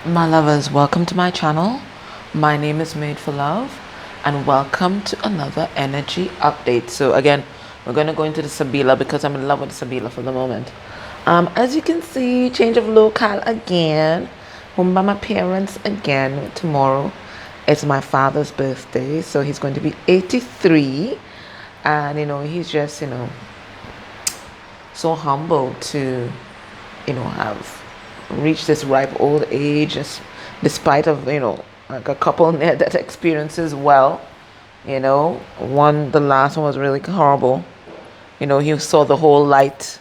My lovers, welcome to my channel. My name is Made for Love, and welcome to another energy update. So again, we're going to go into the Sabila because I'm in love with the Sabila for the moment. As you can see, change of locale again. Home by my parents again. Tomorrow it's my father's birthday, so he's going to be 83, and he's just so humble to have reached this ripe old age, despite of like a couple near death experiences. Well, the last one was really horrible. He saw the whole light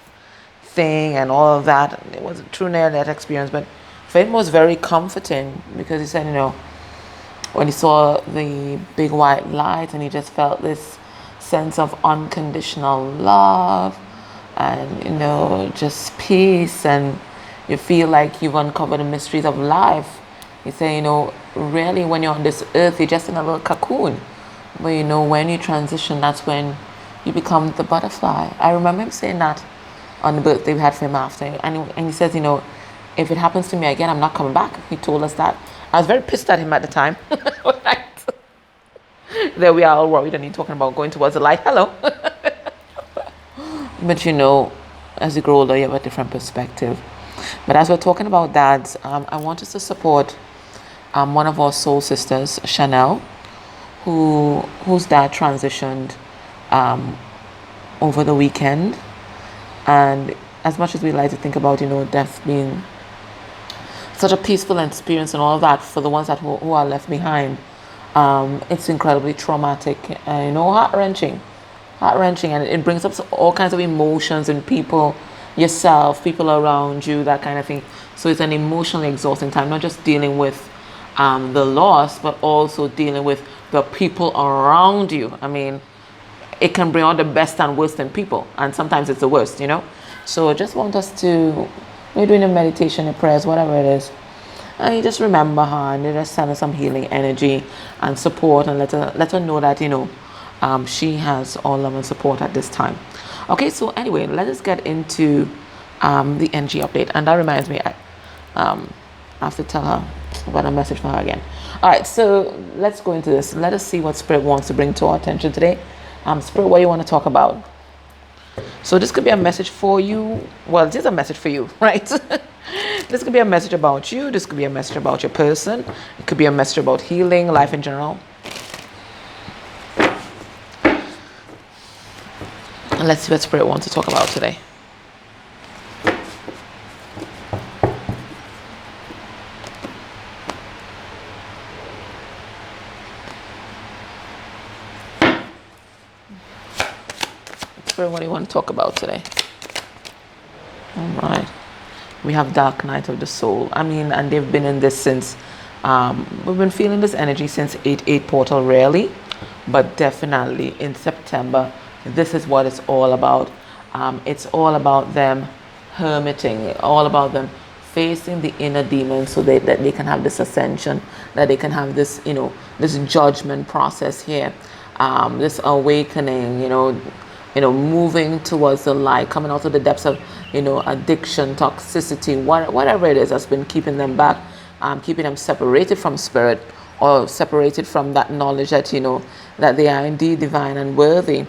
thing and all of that. It was a true near death experience, but for him it was very comforting because he said, when he saw the big white light and he just felt this sense of unconditional love and just peace, and you feel like you've uncovered the mysteries of life. You say, really, when you're on this earth, you're just in a little cocoon. But when you transition, that's when you become the butterfly. I remember him saying that on the birthday we had for him after. And he says, if it happens to me again, I'm not coming back. He told us that. I was very pissed at him at the time. Right. There we are, all worried, and he's talking about going towards the light. Hello. But as you grow older, you have a different perspective. But as we're talking about dads, I want us to support one of our soul sisters, Chanel, whose dad transitioned over the weekend. And as much as we like to think about, death being such a peaceful experience and all of that, for the ones who are left behind, it's incredibly traumatic and heart-wrenching, and it brings up all kinds of emotions in people, yourself, people around you, that kind of thing. So it's an emotionally exhausting time, not just dealing with the loss, but also dealing with the people around you. I mean, it can bring out the best and worst in people, and sometimes it's the worst. So I just want us to, we're doing a meditation, a prayers, whatever it is, and you just remember her and you just send her some healing energy and support, and let her know that she has all love and support at this time. Okay, so anyway, let us get into the energy update. And that reminds me, I have to tell her about a message for her again. All right, so let's go into this. Let us see what Spirit wants to bring to our attention today. Spirit, what do you want to talk about? So this could be a message for you. Well, it is a message for you, right? This could be a message about you. This could be a message about your person. It could be a message about healing, life in general. And let's see what Spirit wants to talk about today. Spirit, what do you want to talk about today? All right. We have Dark Night of the Soul. I mean, and they've been in this since, we've been feeling this energy since 8/8 portal, rarely, but definitely in September. This is what it's all about. It's all about them hermiting, all about them facing the inner demons, so that they can have this ascension, that they can have this, this judgment process here, this awakening, moving towards the light, coming out of the depths of, addiction, toxicity, whatever it is that's been keeping them back, keeping them separated from spirit, or separated from that knowledge that, that they are indeed divine and worthy.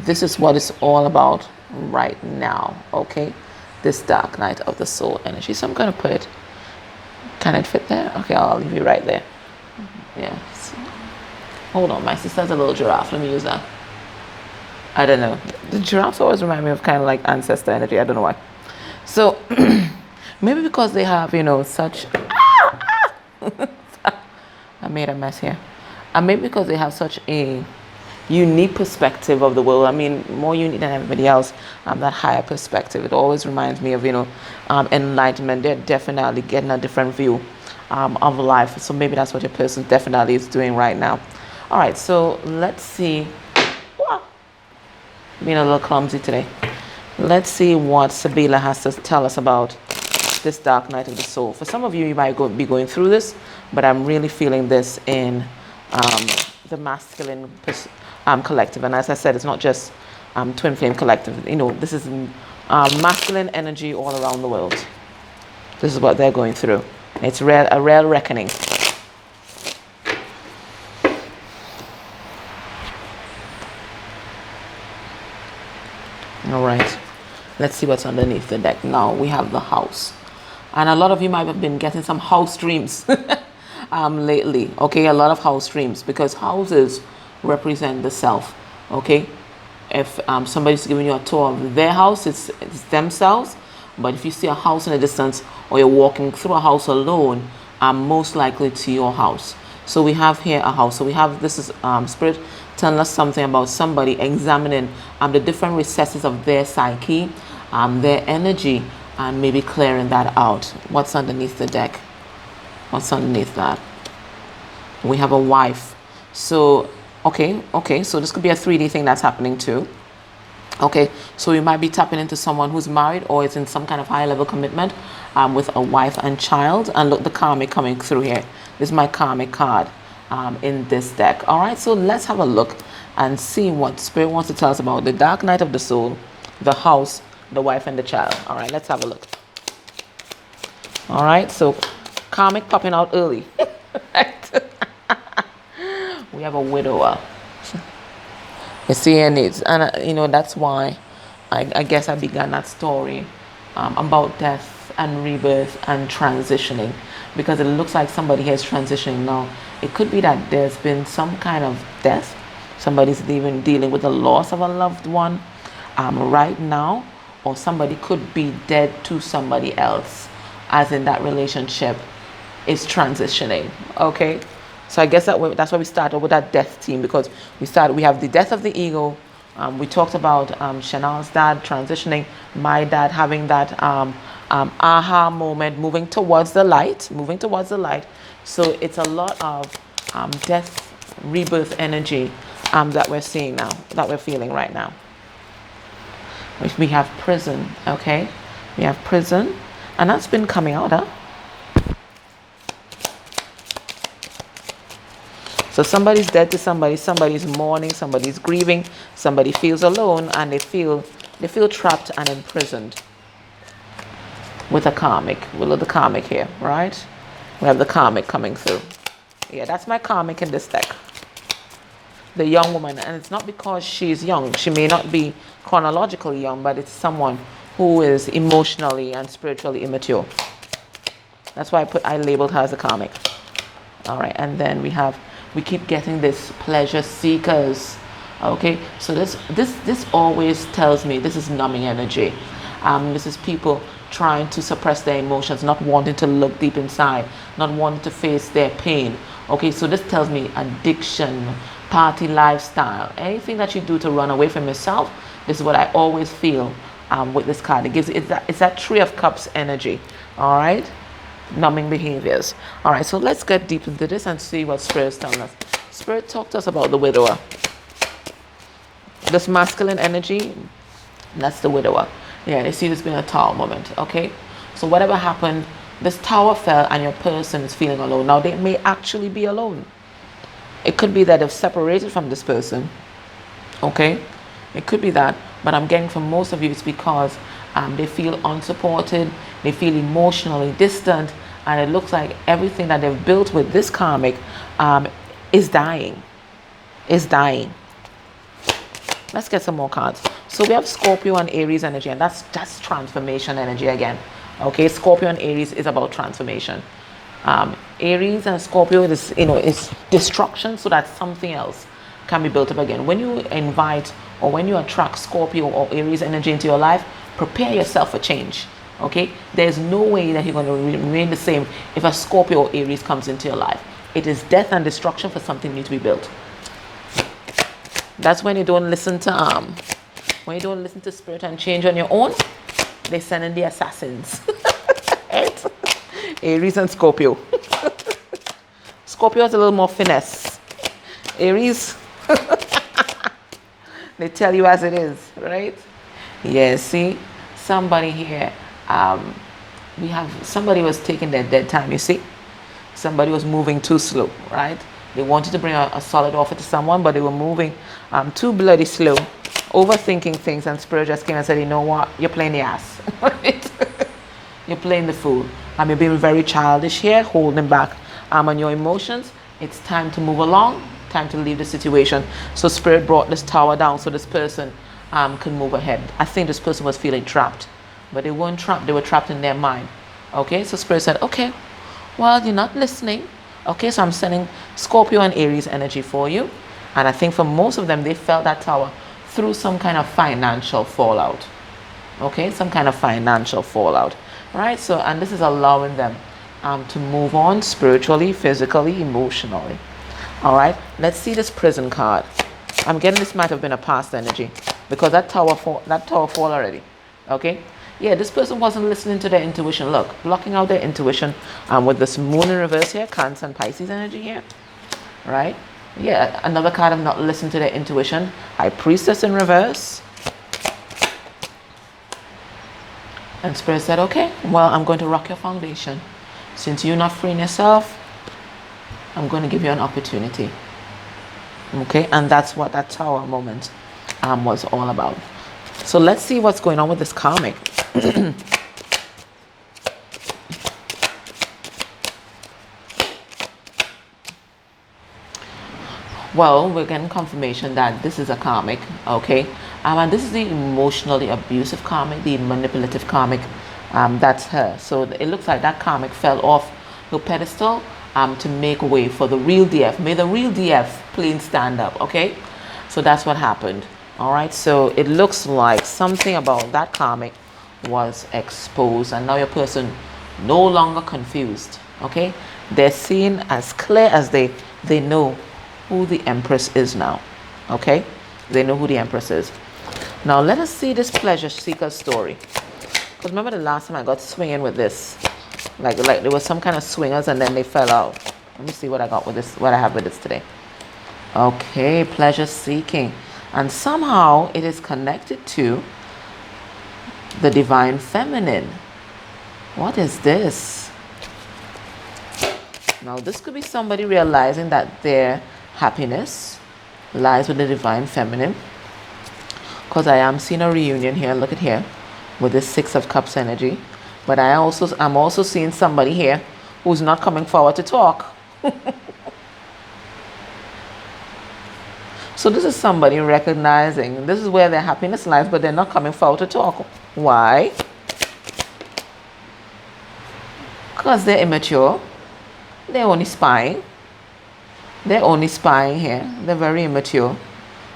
This is what it's all about right now, okay? This Dark Night of the Soul energy. So I'm going to put it, can it fit there? Okay, I'll leave you right there. Yeah. Hold on, my sister's a little giraffe. Let me use that. I don't know. The giraffes always remind me of kind of like ancestor energy. I don't know why. So maybe because they have, such... I made a mess here. And maybe because they have such a unique perspective of the world. I mean, more unique than everybody else. That higher perspective. It always reminds me of, enlightenment. They're definitely getting a different view of life. So maybe that's what your person definitely is doing right now. All right, so let's see. Being a little clumsy today. Let's see what Sabila has to tell us about this Dark Night of the Soul. For some of you, you might be going through this, but I'm really feeling this in the masculine collective. And as I said, it's not just twin flame collective. This is masculine energy all around the world. This is what they're going through. It's a real reckoning. All right, let's see what's underneath the deck. Now we have the house, and a lot of you might have been getting some house dreams lately. Okay, a lot of house dreams, because houses represent the self. Okay, if somebody's giving you a tour of their house, it's themselves. But if you see a house in the distance, or you're walking through a house alone, most likely to your house. So we have here a house. So we have, this is spirit telling us something about somebody examining the different recesses of their psyche, their energy, and maybe clearing that out. What's underneath the deck? What's underneath that? We have a wife. So okay, so this could be a 3D thing that's happening too. Okay, so you might be tapping into someone who's married or is in some kind of high level commitment with a wife and child. And look, the karmic coming through here. This is my karmic card in this deck. All right, so let's have a look and see what spirit wants to tell us about the dark night of the soul, the house, the wife, and the child. All right, let's have a look. All right, so karmic popping out early. Right? We have a widower. You see her needs, and that's why I guess I began that story about death and rebirth and transitioning, because it looks like somebody here is transitioning now. It could be that there's been some kind of death. Somebody's even dealing with the loss of a loved one right now, or somebody could be dead to somebody else, as in that relationship is transitioning. Okay. So I guess that's why we started with that death theme, because we have the death of the ego. We talked about Chanel's dad transitioning, my dad having that aha moment, moving towards the light. So it's a lot of death, rebirth energy that we're seeing now, that we're feeling right now. We have prison, okay? We have prison, and that's been coming out, huh? So somebody's dead to somebody, somebody's mourning, somebody's grieving, somebody feels alone, and they feel trapped and imprisoned with a karmic. We love the karmic here, right? We have the karmic coming through. Yeah, that's my karmic in this deck. The young woman, and it's not because she's young. She may not be chronologically young, but it's someone who is emotionally and spiritually immature. That's why I labeled her as a karmic. All right, and then we keep getting this pleasure seekers. Okay, so this always tells me this is numbing energy. This is people trying to suppress their emotions, not wanting to look deep inside, not wanting to face their pain. Okay, so this tells me addiction, party lifestyle, anything that you do to run away from yourself. This is what I always feel with this card. It's that Three of Cups energy. All right, numbing behaviors. All right, so let's get deep into this and see what Spirit is telling us. Spirit talked to us about the widower. This masculine energy, that's the widower. Yeah, they see this being a tower moment. Okay, so whatever happened, this tower fell and your person is feeling alone. Now they may actually be alone. It could be that they've separated from this person. Okay, it could be that, but I'm getting from most of you it's because they feel unsupported, they feel emotionally distant, and it looks like everything that they've built with this karmic is dying. Let's get some more cards. So we have Scorpio and Aries energy, and that's transformation energy again. Okay, Scorpio and Aries is about transformation. Aries and Scorpio is destruction so that something else can be built up again. When you invite or when you attract Scorpio or Aries energy into your life, prepare yourself for change. Okay, there's no way that you're going to remain the same if a Scorpio or Aries comes into your life. It is death and destruction for something new to be built. That's when you don't listen to Spirit and change on your own. They send in the assassins. Right? Aries and Scorpio. Scorpio has a little more finesse. Aries, they tell you as it is, right? Yeah, see, somebody here, somebody was taking their dead time, you see? Somebody was moving too slow, right? They wanted to bring a solid offer to someone, but they were moving too bloody slow, overthinking things, and Spirit just came and said, you know what, you're playing the ass. Right? You're playing the fool. You're being very childish here, holding back on your emotions. It's time to move along, time to leave the situation. So Spirit brought this tower down so this person can move ahead. I think this person was feeling trapped, but they weren't trapped. They were trapped in their mind. Okay, so Spirit said, okay, well, you're not listening. Okay, so I'm sending Scorpio and Aries energy for you. And I think for most of them, they felt that tower through some kind of financial fallout. Okay, some kind of financial fallout. Right, so, and this is allowing them to move on spiritually, physically, emotionally. All right, let's see this prison card. I'm getting this might have been a past energy because that tower fall already. Okay, yeah, this person wasn't listening to their intuition. Look, blocking out their intuition with this moon in reverse here, Cancer and Pisces energy here. Right, yeah, another card of not listening to their intuition. High Priestess in reverse. And Spirit said, okay, well, I'm going to rock your foundation. Since you're not freeing yourself, I'm going to give you an opportunity. Okay, and that's what that tower moment was all about. So let's see what's going on with this karmic. Well, we're getting confirmation that this is a karmic, okay? And this is the emotionally abusive karmic, the manipulative karmic. That's her. So it looks like that karmic fell off her pedestal to make way for the real DF. May the real DF plain stand up, okay? So that's what happened. All right, so it looks like something about that karmic was exposed, and now your person no longer confused, okay? They're seen as clear as they know who the Empress is now, okay? They know who the Empress is. Now let us see this pleasure seeker story. Because remember the last time I got swinging with this, like there was some kind of swingers and then they fell out. Let me see what I got with this, what I have with this today. Okay, pleasure seeking. And somehow it is connected to the divine feminine. What is this? Now this could be somebody realizing that their happiness lies with the divine feminine. Because I am seeing a reunion here, look at here, with this Six of Cups energy. But I'm also seeing somebody here who's not coming forward to talk. So this is somebody recognizing this is where their happiness lies, but they're not coming forward to talk. Why? Because they're immature. They're only spying. They're only spying here. They're very immature.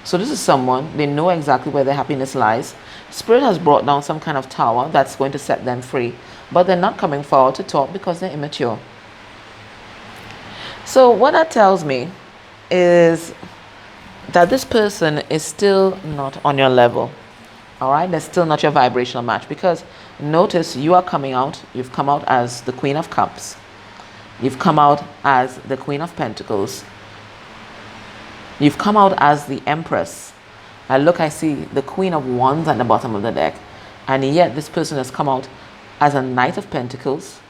So this is someone, they know exactly where their happiness lies. Spirit has brought down some kind of tower that's going to set them free. But they're not coming forward to talk because they're immature. So what that tells me is that this person is still not on your level. All right, they're still not your vibrational match, because notice you are coming out, you've come out as the Queen of Cups. You've come out as the Queen of Pentacles. You've come out as the Empress. I see the Queen of Wands at the bottom of the deck. And yet this person has come out as a Knight of Pentacles,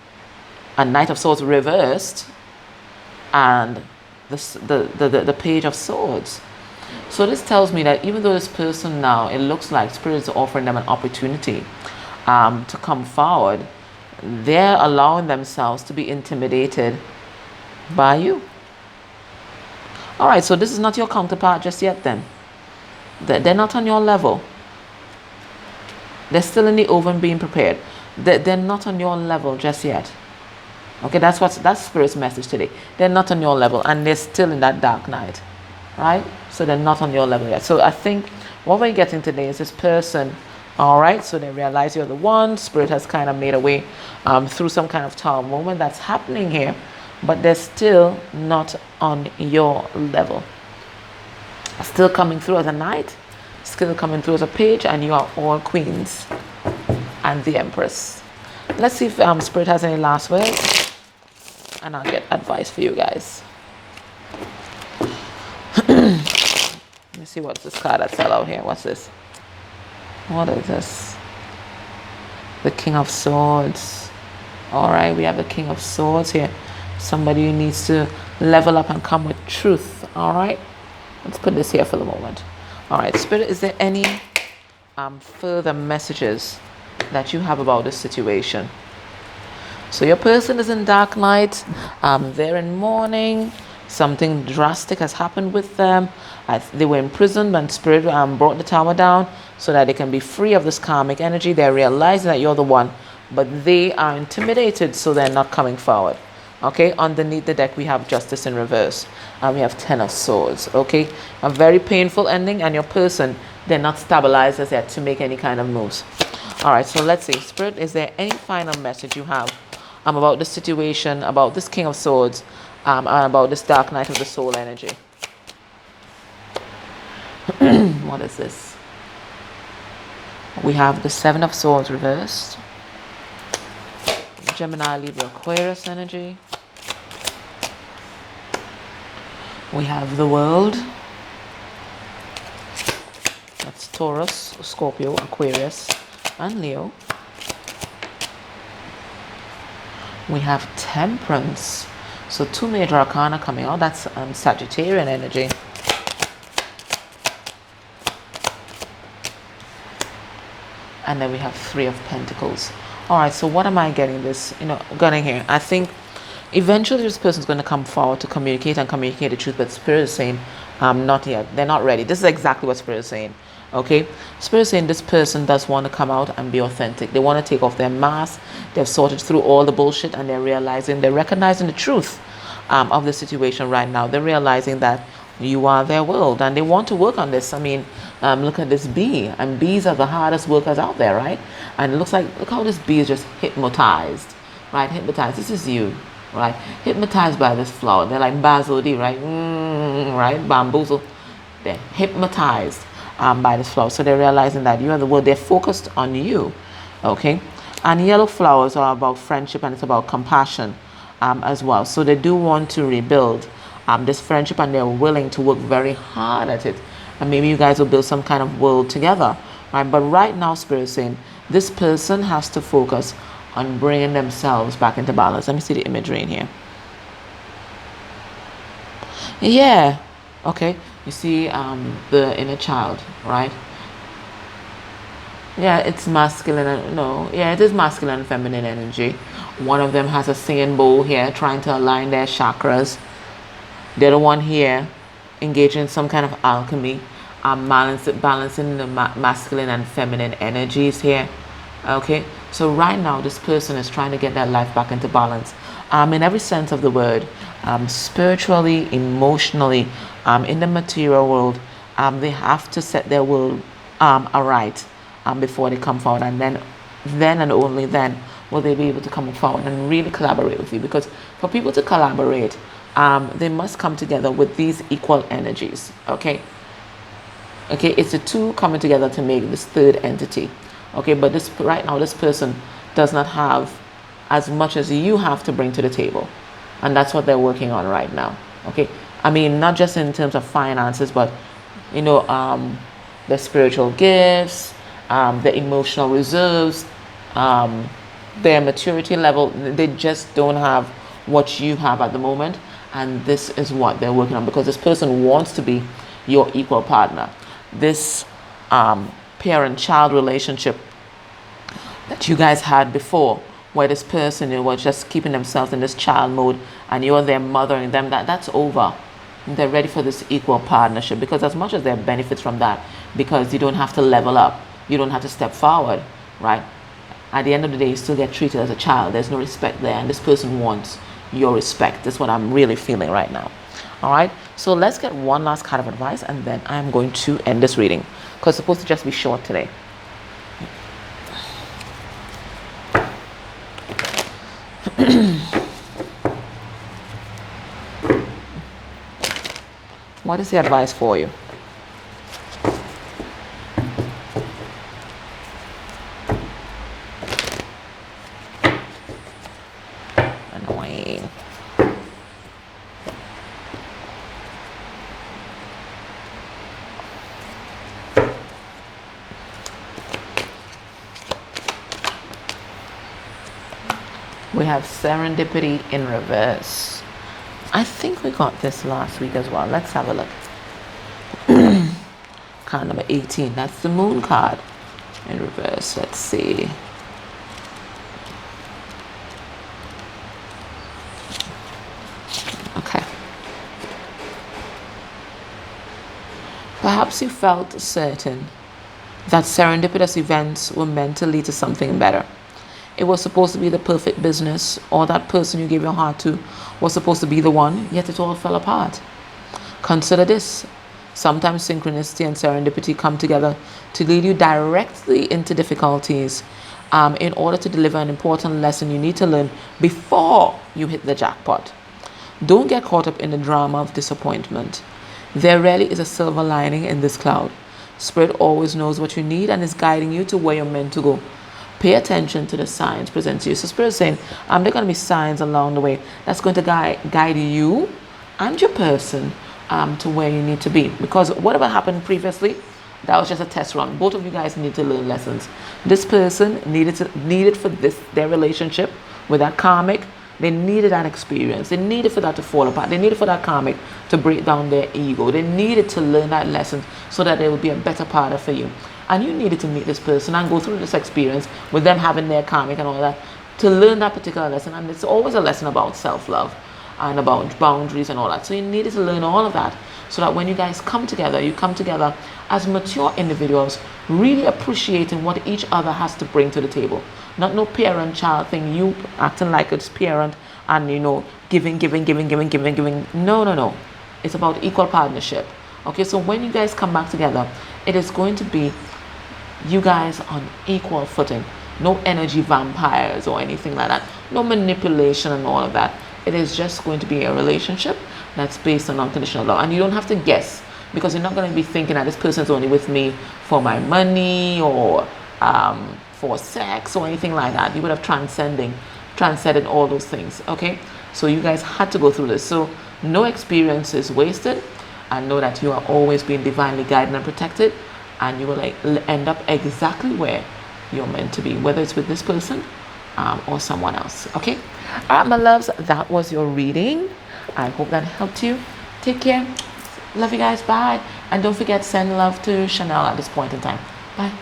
a Knight of Swords reversed, and the Page of Swords. So this tells me that even though this person now, it looks like Spirit is offering them an opportunity to come forward, they're allowing themselves to be intimidated by you. All right, so this is not your counterpart just yet then. They're not on your level. They're still in the oven being prepared. They're not on your level just yet. Okay, that's Spirit's message today. They're not on your level and they're still in that dark night. Right? So they're not on your level yet. So I think what we're getting today is this person, all right, so they realize you're the one. Spirit has kind of made a way through some kind of tower moment that's happening here, but they're still not on your level. Still coming through as a knight, still coming through as a page, and you are all queens and the Empress. Let's see if Spirit has any last words, and I'll get advice for you guys. Let me see what's this card that fell out here. What's this? What is this? The King of Swords. All right, we have the King of Swords here. Somebody who needs to level up and come with truth. All right, let's put this here for the moment. All right, Spirit, is there any further messages that you have about this situation? So your person is in dark night, they're in mourning, something drastic has happened with them. They were imprisoned and spirit brought the tower down so that they can be free of this karmic energy. They're realizing that you're the one, but they are intimidated, so they're not coming forward. Okay, underneath the deck we have Justice in reverse, and we have Ten of Swords. Okay, a very painful ending, and your person, they're not stabilized as yet to make any kind of moves. All right, so let's see, Spirit, is there any final message you have about this situation, about this King of Swords, and about this Dark Knight of the Soul energy? What is this? We have the Seven of Swords reversed, Gemini, Libra, Aquarius energy. We have the World. That's Taurus, Scorpio, Aquarius, and Leo. We have Temperance. So two major arcana coming out. That's Sagittarian energy. And then we have Three of Pentacles. All right, so what am I getting this, getting here? I think eventually this person's going to come forward to communicate and communicate the truth, but Spirit is saying, not yet. They're not ready. This is exactly what Spirit is saying. Okay, Spirit is saying this person does want to come out and be authentic. They want to take off their mask. They've sorted through all the bullshit, and they're recognizing the truth of the situation right now. They're realizing that you are their world, and they want to work on this. I mean, look at this bee, and bees are the hardest workers out there, right? And it looks like, look how this bee is just hypnotized, right? Hypnotized. This is you, right? Hypnotized by this flower. They're like Basil D, right? Right? Bamboozle. They're hypnotized by this flower. So they're realizing that you are the world. They're focused on you, okay? And yellow flowers are about friendship, and it's about compassion as well. So they do want to rebuild this friendship, and they're willing to work very hard at it. And maybe you guys will build some kind of world together, right? But right now, Spirit is saying this person has to focus on bringing themselves back into balance. Let me see the imagery in here. Yeah, okay. You see the inner child, right? Yeah, it's masculine and no, yeah, it is masculine and feminine energy. One of them has a singing bowl here, trying to align their chakras. The other one here, engaging in some kind of alchemy, balancing the masculine and feminine energies here. Okay, so right now this person is trying to get their life back into balance, in every sense of the word, spiritually, emotionally, in the material world. They have to set their world aright before they come forward, and then and only then will they be able to come forward and really collaborate with you. Because for people to collaborate, they must come together with these equal energies. Okay, it's the two coming together to make this third entity. Okay, but this right now, this person does not have as much as you have to bring to the table, and that's what they're working on right now. Okay, I mean, not just in terms of finances, but the spiritual gifts, the emotional reserves, their maturity level. They just don't have what you have at the moment, and this is what they're working on, because this person wants to be your equal partner. This parent-child relationship that you guys had before, where this person was just keeping themselves in this child mode and you're there mothering them, that's over. They're ready for this equal partnership, because as much as there are benefits from that, because you don't have to level up, you don't have to step forward, right? At the end of the day, you still get treated as a child. There's no respect there, and this person wants your respect. That's what I'm really feeling right now. All right, so let's get one last card of advice, and then I'm going to end this reading, because it's supposed to just be short today. What is the advice for you? Annoying. We have serendipity in reverse. I think we got this last week as well. Let's have a look. Card number 18. That's the moon card in reverse. Let's see. Perhaps you felt certain that serendipitous events were meant to lead to something better. It was supposed to be the perfect business, or that person you gave your heart to was supposed to be the one, yet it all fell apart. Consider this. Sometimes synchronicity and serendipity come together to lead you directly into difficulties in order to deliver an important lesson you need to learn before you hit the jackpot. Don't get caught up in the drama of disappointment. There rarely is a silver lining in this cloud. Spirit always knows what you need and is guiding you to where you're meant to go. Pay attention to the signs presented to you. So Spirit is saying, there are going to be signs along the way that's going to guide you and your person to where you need to be. Because whatever happened previously, that was just a test run. Both of you guys need to learn lessons. This person needed for their relationship with that karmic. They needed that experience. They needed for that to fall apart. They needed for that karmic to break down their ego. They needed to learn that lesson so that they would be a better partner for you. And you needed to meet this person and go through this experience with them having their karmic and all that to learn that particular lesson. And it's always a lesson about self-love and about boundaries and all that. So you needed to learn all of that so that when you guys come together, you come together as mature individuals, really appreciating what each other has to bring to the table. Not no parent-child thing, you acting like it's parent and, giving. No. It's about equal partnership. Okay, so when you guys come back together, it is going to be you guys on equal footing. No energy vampires or anything like that. No manipulation and all of that. It is just going to be a relationship that's based on unconditional love. And you don't have to guess, because you're not going to be thinking that this person's only with me for my money or for sex or anything like that. You would have transcended all those things. Okay, so you guys had to go through this. So no experience is wasted, and know that you are always being divinely guided and protected, and you will end up exactly where you're meant to be, whether it's with this person or someone else. Okay, all right, my loves, that was your reading. I hope that helped you. Take care. Love you guys. Bye. And don't forget, send love to Chanel at this point in time. Bye.